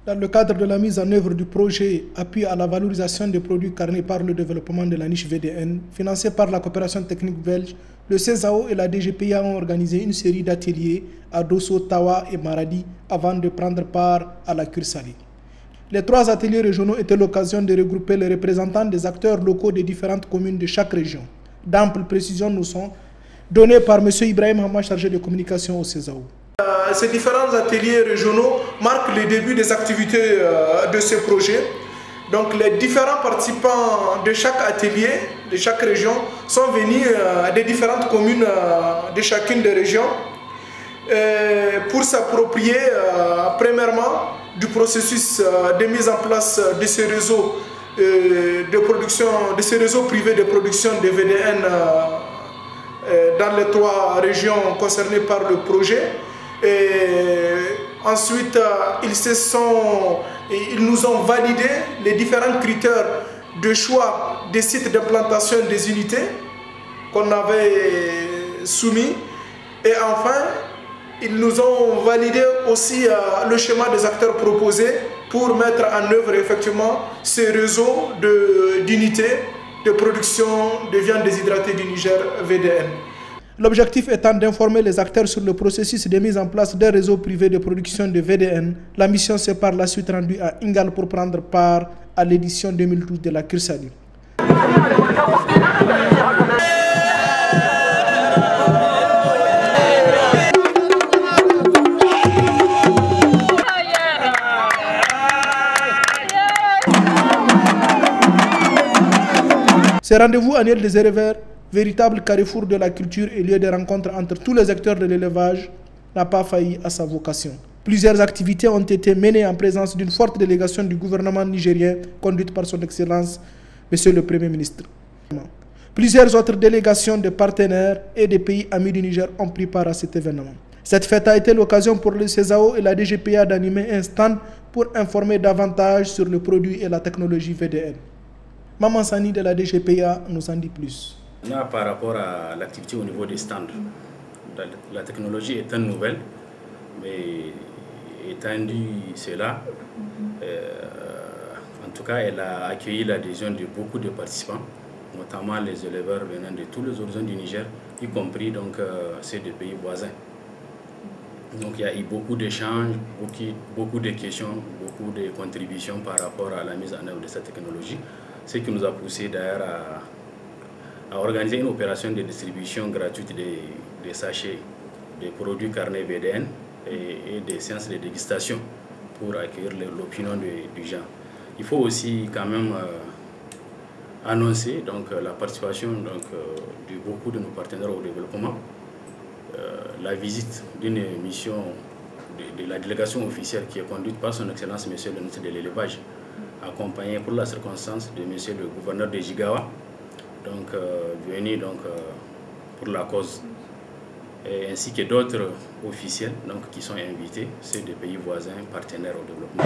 Dans le cadre de la mise en œuvre du projet Appui à la valorisation des produits carnés par le développement de la niche VDN, financé par la coopération technique belge, le CESAO et la DGPA ont organisé une série d'ateliers à Dosso, Tawa et Maradi avant de prendre part à la cure salée. Les 3 ateliers régionaux étaient l'occasion de regrouper les représentants des acteurs locaux des différentes communes de chaque région. D'amples précisions nous sont données par M. Ibrahim Hama, chargé de communication au CESAO. Ces différents ateliers régionaux marquent le début des activités de ce projet. Donc les différents participants de chaque atelier, de chaque région, sont venus des différentes communes de chacune des régions pour s'approprier premièrement du processus de mise en place de ces réseaux de production, de ces réseaux privés de production de VDN dans les 3 régions concernées par le projet. Et ensuite, ils nous ont validé les différents critères de choix des sites d'implantation des unités qu'on avait soumis. Et enfin, ils nous ont validé aussi le schéma des acteurs proposés pour mettre en œuvre effectivement ces réseaux d'unités de production de viande déshydratée du Niger VDN. L'objectif étant d'informer les acteurs sur le processus de mise en place d'un réseau privé de production de VDN, la mission s'est par la suite rendue à Ingal pour prendre part à l'édition 2012 de la cure salée. Ces rendez-vous annuels des éleveurs, véritable carrefour de la culture et lieu de rencontre entre tous les acteurs de l'élevage, n'a pas failli à sa vocation. Plusieurs activités ont été menées en présence d'une forte délégation du gouvernement nigérien conduite par son Excellence, Monsieur le Premier ministre. Plusieurs autres délégations de partenaires et des pays amis du Niger ont pris part à cet événement. Cette fête a été l'occasion pour le CESAO et la DGPA d'animer un stand pour informer davantage sur le produit et la technologie VDN. Maman Sani de la DGPA nous en dit plus. Là, par rapport à l'activité au niveau des stands, la technologie est nouvelle, mais étendue cela, en tout cas, elle a accueilli l'adhésion de beaucoup de participants, notamment les éleveurs venant de tous les horizons du Niger, y compris donc, ceux des pays voisins. Donc il y a eu beaucoup d'échanges, beaucoup de questions, beaucoup de contributions par rapport à la mise en œuvre de cette technologie, ce qui nous a poussé d'ailleurs à organiser une opération de distribution gratuite des sachets des produits carnés VDN et des séances de dégustation pour accueillir l'opinion du genre. Il faut aussi quand même annoncer donc, la participation de beaucoup de nos partenaires au développement, la visite d'une mission de la délégation officielle qui est conduite par son Excellence Monsieur le ministre de l'Élevage, accompagné pour la circonstance de Monsieur le gouverneur de Jigawa, donc venu donc, pour la cause, et ainsi que d'autres officiels donc, qui sont invités, ceux des pays voisins, partenaires au développement.